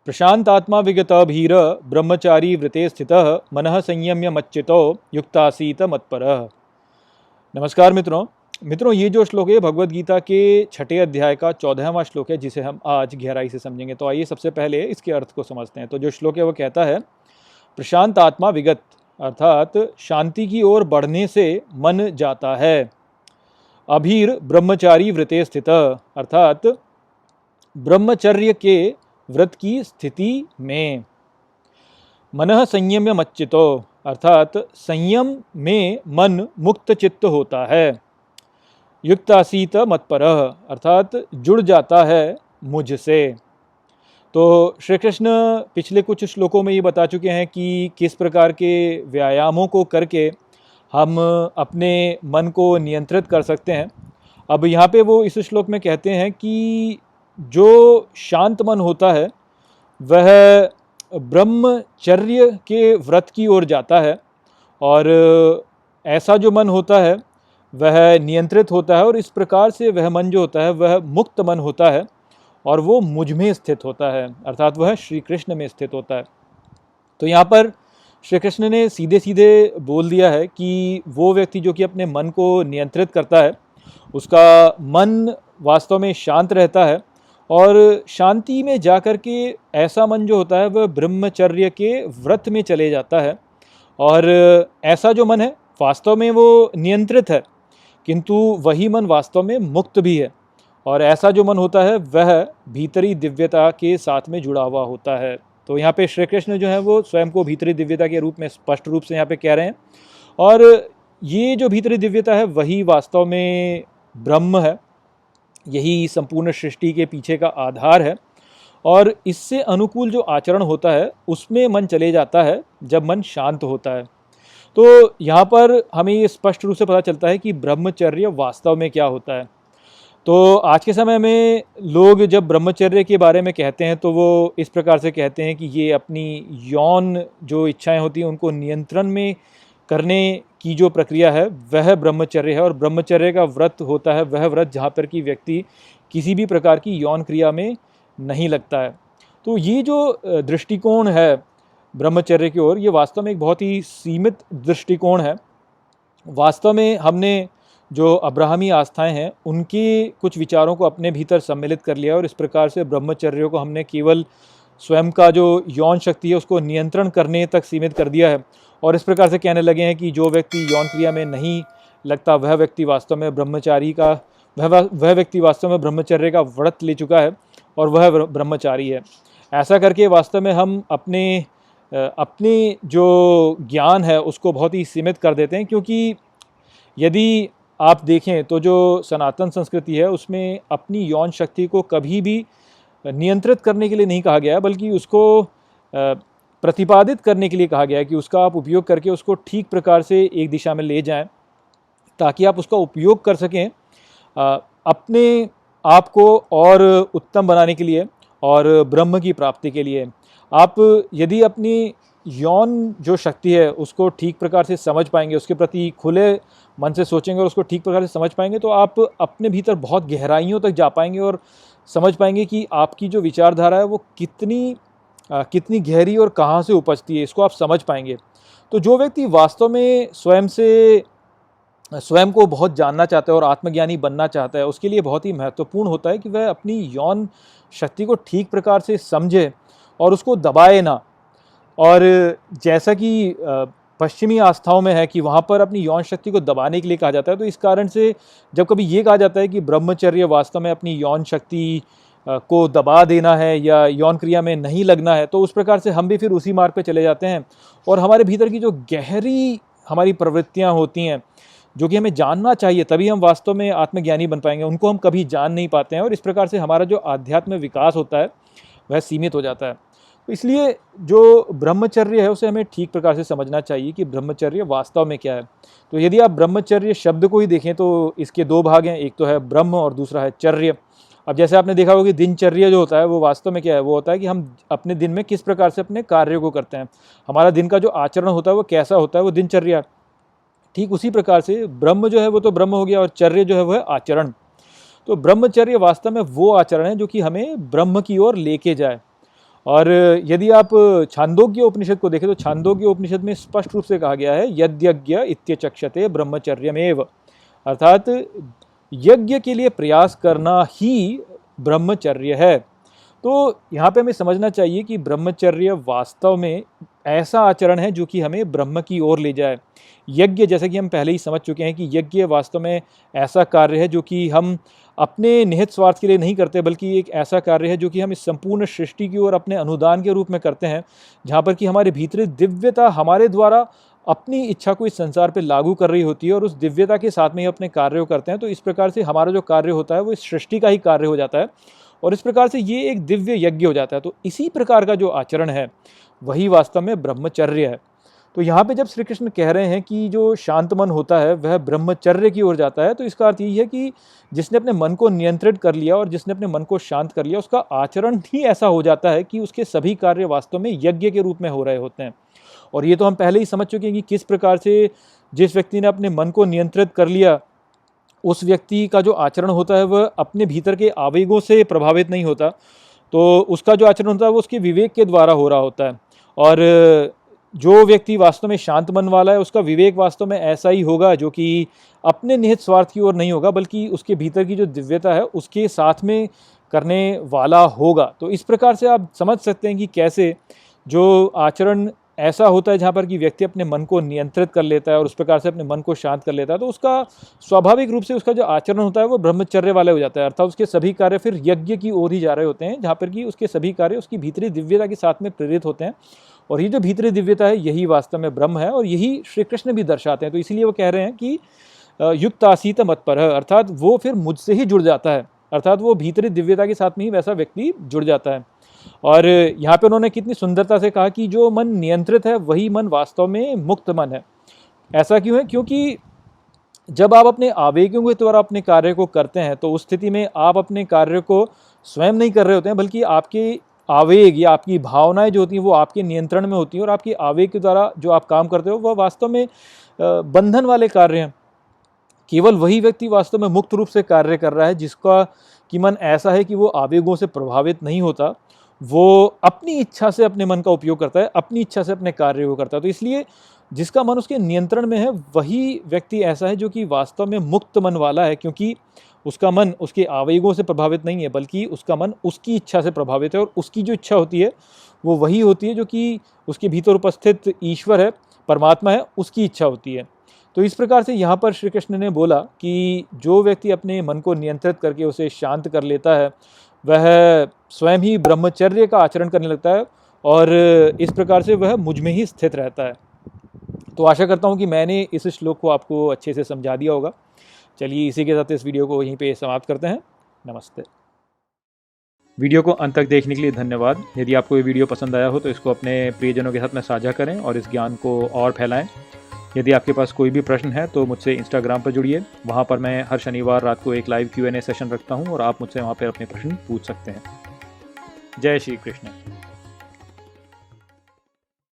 प्रशांतात्मा विगतभीर ब्रह्मचारी व्रते स्थितः मनः संयम्य मच्चितो युक्तासीत मत्परः। नमस्कार मित्रों, ये जो श्लोक है भगवद गीता के छठे अध्याय का 14वां श्लोक है, जिसे हम आज गहराई से समझेंगे। तो आइए सबसे पहले इसके अर्थ को समझते हैं। तो जो श्लोक है वो कहता है, प्रशांत आत्मा विगत अर्थात शांति की ओर बढ़ने से मन जाता है। अभीर ब्रह्मचारी व्रते स्थित अर्थात ब्रह्मचर्य के व्रत की स्थिति में। मनः संयम्य मच्चितो अर्थात संयम में मन मुक्त चित्त होता है। युक्तासीत मत्परः अर्थात जुड़ जाता है मुझसे। तो श्री कृष्ण पिछले कुछ श्लोकों में ये बता चुके हैं कि किस प्रकार के व्यायामों को करके हम अपने मन को नियंत्रित कर सकते हैं। अब यहाँ पे वो इस श्लोक में कहते हैं कि जो शांत मन होता है वह ब्रह्मचर्य के व्रत की ओर जाता है, और ऐसा जो मन होता है वह नियंत्रित होता है, और इस प्रकार से वह मन जो होता है वह मुक्त मन होता है और वो मुझ में स्थित होता है, अर्थात वह श्री कृष्ण में स्थित होता है। तो यहाँ पर श्री कृष्ण ने सीधे सीधे बोल दिया है कि वो व्यक्ति जो कि अपने मन को नियंत्रित करता है उसका मन वास्तव में शांत रहता है, और शांति में जाकर के ऐसा मन जो होता है वह ब्रह्मचर्य के व्रत में चले जाता है। और ऐसा जो मन है वास्तव में वो नियंत्रित है, किंतु वही मन वास्तव में मुक्त भी है, और ऐसा जो मन होता है वह भीतरी दिव्यता के साथ में जुड़ा हुआ होता है। तो यहाँ पे श्री कृष्ण जो है वो स्वयं को भीतरी दिव्यता के रूप में स्पष्ट रूप से यहाँ पे कह रहे हैं, और ये जो भीतरी दिव्यता है वही वास्तव में ब्रह्म है, यही संपूर्ण सृष्टि के पीछे का आधार है। और इससे अनुकूल जो आचरण होता है उसमें मन चले जाता है जब मन शांत होता है। तो यहाँ पर हमें ये स्पष्ट रूप से पता चलता है कि ब्रह्मचर्य वास्तव में क्या होता है। तो आज के समय में लोग जब ब्रह्मचर्य के बारे में कहते हैं तो वो इस प्रकार से कहते हैं कि ये अपनी यौन जो इच्छाएं होती हैं उनको नियंत्रण में करने की जो प्रक्रिया है वह ब्रह्मचर्य है, और ब्रह्मचर्य का व्रत होता है वह व्रत जहाँ पर कि व्यक्ति किसी भी प्रकार की यौन क्रिया में नहीं लगता है। तो ये जो दृष्टिकोण है ब्रह्मचर्य की ओर, ये वास्तव में एक बहुत ही सीमित दृष्टिकोण है। वास्तव में हमने जो अब्राहमी आस्थाएं हैं उनके कुछ विचारों को अपने भीतर सम्मिलित कर लिया, और इस प्रकार से ब्रह्मचर्य को हमने केवल स्वयं का जो यौन शक्ति है उसको नियंत्रण करने तक सीमित कर दिया है, और इस प्रकार से कहने लगे हैं कि जो व्यक्ति यौन क्रिया में नहीं लगता वह व्यक्ति वास्तव में वह व्यक्ति वास्तव में ब्रह्मचर्य का व्रत ले चुका है और वह ब्रह्मचारी है। ऐसा करके वास्तव में हम अपने जो ज्ञान है उसको बहुत ही सीमित कर देते हैं, क्योंकि यदि आप देखें तो जो सनातन संस्कृति है उसमें अपनी यौन शक्ति को कभी भी नियंत्रित करने के लिए नहीं कहा गया है, बल्कि उसको प्रतिपादित करने के लिए कहा गया है कि उसका आप उपयोग करके उसको ठीक प्रकार से एक दिशा में ले जाएं, ताकि आप उसका उपयोग कर सकें अपने आप को और उत्तम बनाने के लिए और ब्रह्म की प्राप्ति के लिए। आप यदि अपनी यौन जो शक्ति है उसको ठीक प्रकार से समझ पाएंगे, उसके प्रति खुले मन से सोचेंगे और उसको ठीक प्रकार से समझ पाएंगे, तो आप अपने भीतर बहुत गहराइयों तक जा पाएंगे और समझ पाएंगे कि आपकी जो विचारधारा है वो कितनी गहरी और कहाँ से उपजती है, इसको आप समझ पाएंगे। तो जो व्यक्ति वास्तव में स्वयं को बहुत जानना चाहता है और आत्मज्ञानी बनना चाहता है, उसके लिए बहुत ही महत्वपूर्ण होता है कि वह अपनी यौन शक्ति को ठीक प्रकार से समझे और उसको दबाए ना। और जैसा कि पश्चिमी आस्थाओं में है कि वहाँ पर अपनी यौन शक्ति को दबाने के लिए कहा जाता है, तो इस कारण से जब कभी ये कहा जाता है कि ब्रह्मचर्य वास्तव में अपनी यौन शक्ति को दबा देना है या यौन क्रिया में नहीं लगना है, तो उस प्रकार से हम भी फिर उसी मार्ग पे चले जाते हैं, और हमारे भीतर की जो गहरी हमारी प्रवृत्तियाँ होती हैं जो कि हमें जानना चाहिए तभी हम वास्तव में आत्मज्ञानी बन पाएंगे, उनको हम कभी जान नहीं पाते हैं, और इस प्रकार से हमारा जो आध्यात्मिक विकास होता है वह सीमित हो जाता है। तो इसलिए जो ब्रह्मचर्य है उसे हमें ठीक प्रकार से समझना चाहिए कि ब्रह्मचर्य वास्तव में क्या है। तो यदि आप ब्रह्मचर्य शब्द को ही देखें तो इसके दो भाग हैं, एक तो है ब्रह्म और दूसरा है चर्य। अब जैसे आपने देखा होगा कि दिनचर्या जो होता है वो वास्तव में क्या है, वो होता है कि हम अपने दिन में किस प्रकार से अपने कार्यों को करते हैं, हमारा दिन का जो आचरण होता है वो कैसा होता है, वो दिनचर्या। ठीक उसी प्रकार से ब्रह्म जो है वो तो ब्रह्म हो गया, और चर्य जो है वो है आचरण। तो ब्रह्मचर्य वास्तव में वो आचरण है जो कि हमें ब्रह्म की ओर लेके जाए। और यदि आप छांदोग्य उपनिषद को देखें तो छांदोग्य उपनिषद में स्पष्ट रूप से कहा गया है यद्यज्ञ इत्यचक्षते ब्रह्मचर्यमेव, अर्थात यज्ञ के लिए प्रयास करना ही ब्रह्मचर्य है। तो यहाँ पे हमें समझना चाहिए कि ब्रह्मचर्य वास्तव में ऐसा आचरण है जो कि हमें ब्रह्म की ओर ले जाए। यज्ञ, जैसे कि हम पहले ही समझ चुके हैं कि यज्ञ वास्तव में ऐसा कार्य है जो कि हम अपने निहित स्वार्थ के लिए नहीं करते, बल्कि एक ऐसा कार्य है जो कि हम इस संपूर्ण सृष्टि की ओर अपने अनुदान के रूप में करते हैं, जहाँ पर कि हमारे भीतरी दिव्यता हमारे द्वारा अपनी इच्छा को इस संसार पे लागू कर रही होती है और उस दिव्यता के साथ में ही अपने कार्य को करते हैं। तो इस प्रकार से हमारा जो कार्य होता है वो इस सृष्टि का ही कार्य हो जाता है और इस प्रकार से ये एक दिव्य यज्ञ हो जाता है। तो इसी प्रकार का जो आचरण है वही वास्तव में ब्रह्मचर्य है। तो यहाँ पे जब श्री कृष्ण कह रहे हैं कि जो शांत मन होता है वह ब्रह्मचर्य की ओर जाता है, तो इसका अर्थ यही है कि जिसने अपने मन को नियंत्रित कर लिया और जिसने अपने मन को शांत कर लिया उसका आचरण ही ऐसा हो जाता है कि उसके सभी कार्य वास्तव में यज्ञ के रूप में हो रहे होते हैं। और ये तो हम पहले ही समझ चुके हैं कि किस प्रकार से जिस व्यक्ति ने अपने मन को नियंत्रित कर लिया उस व्यक्ति का जो आचरण होता है वह अपने भीतर के आवेगों से प्रभावित नहीं होता, तो उसका जो आचरण होता है वो उसके विवेक के द्वारा हो रहा होता है। और जो व्यक्ति वास्तव में शांत मन वाला है उसका विवेक वास्तव में ऐसा ही होगा जो कि अपने निहित स्वार्थ की ओर नहीं होगा, बल्कि उसके भीतर की जो दिव्यता है उसके साथ में करने वाला होगा। तो इस प्रकार से आप समझ सकते हैं कि कैसे जो आचरण ऐसा होता है जहाँ पर कि व्यक्ति अपने मन को नियंत्रित कर लेता है और उस प्रकार से अपने मन को शांत कर लेता है, तो उसका स्वाभाविक रूप से उसका जो आचरण होता है वो ब्रह्मचर्य वाला हो जाता है, अर्थात उसके सभी कार्य फिर यज्ञ की ओर ही जा रहे होते हैं, जहाँ पर कि उसके सभी कार्य उसकी भीतरी दिव्यता के साथ में प्रेरित होते हैं। और ये जो भीतरी दिव्यता है यही वास्तव में ब्रह्म है और यही श्री कृष्ण भी दर्शाते हैं। तो इसीलिए वो कह रहे हैं कि युक्त आसीत मत्परः, अर्थात वो फिर मुझसे ही जुड़ जाता है, अर्थात वो भीतरी दिव्यता के साथ में ही वैसा व्यक्ति जुड़ जाता है। और यहाँ पे उन्होंने कितनी सुंदरता से कहा कि जो मन नियंत्रित है वही मन वास्तव में मुक्त मन है। ऐसा क्यों है? क्योंकि जब आप अपने आवेगों के द्वारा अपने कार्य को करते हैं तो उस स्थिति में आप अपने कार्य को स्वयं नहीं कर रहे होते हैं, बल्कि आपके आवेग या आपकी भावनाएं जो होती हैं वो आपके नियंत्रण में होती हैं और आपके आवेग के द्वारा जो आप काम करते हो वह वास्तव में बंधन वाले कार्य हैं। केवल वही व्यक्ति वास्तव में मुक्त रूप से कार्य कर रहा है जिसका कि मन ऐसा है कि वो आवेगों से प्रभावित नहीं होता, वो अपनी इच्छा से अपने मन का उपयोग करता है, अपनी इच्छा से अपने कार्य को करता है। तो इसलिए जिसका मन उसके नियंत्रण में है वही व्यक्ति ऐसा है जो कि वास्तव में मुक्त मन वाला है, क्योंकि उसका मन उसके आवेगों से प्रभावित नहीं है, बल्कि उसका मन उसकी इच्छा से प्रभावित है और उसकी जो इच्छा होती है वो वही होती है जो कि उसके भीतर उपस्थित ईश्वर है, परमात्मा है, उसकी इच्छा होती है। तो इस प्रकार से यहाँ पर श्री कृष्ण ने बोला कि जो व्यक्ति अपने मन को नियंत्रित करके उसे शांत कर लेता है वह स्वयं ही ब्रह्मचर्य का आचरण करने लगता है और इस प्रकार से वह मुझ में ही स्थित रहता है। तो आशा करता हूँ कि मैंने इस श्लोक को आपको अच्छे से समझा दिया होगा। चलिए इसी के साथ इस वीडियो को यहीं पे समाप्त करते हैं। नमस्ते। वीडियो को अंत तक देखने के लिए धन्यवाद। यदि आपको ये वीडियो पसंद आया हो तो इसको अपने प्रियजनों के साथ में साझा करें और इस ज्ञान को और फैलाएं। यदि आपके पास कोई भी प्रश्न है तो मुझसे इंस्टाग्राम पर जुड़िए, वहाँ पर मैं हर शनिवार रात को एक लाइव Q&A सेशन रखता हूँ और आप मुझसे वहाँ पर अपने प्रश्न पूछ सकते हैं। जय श्री कृष्ण।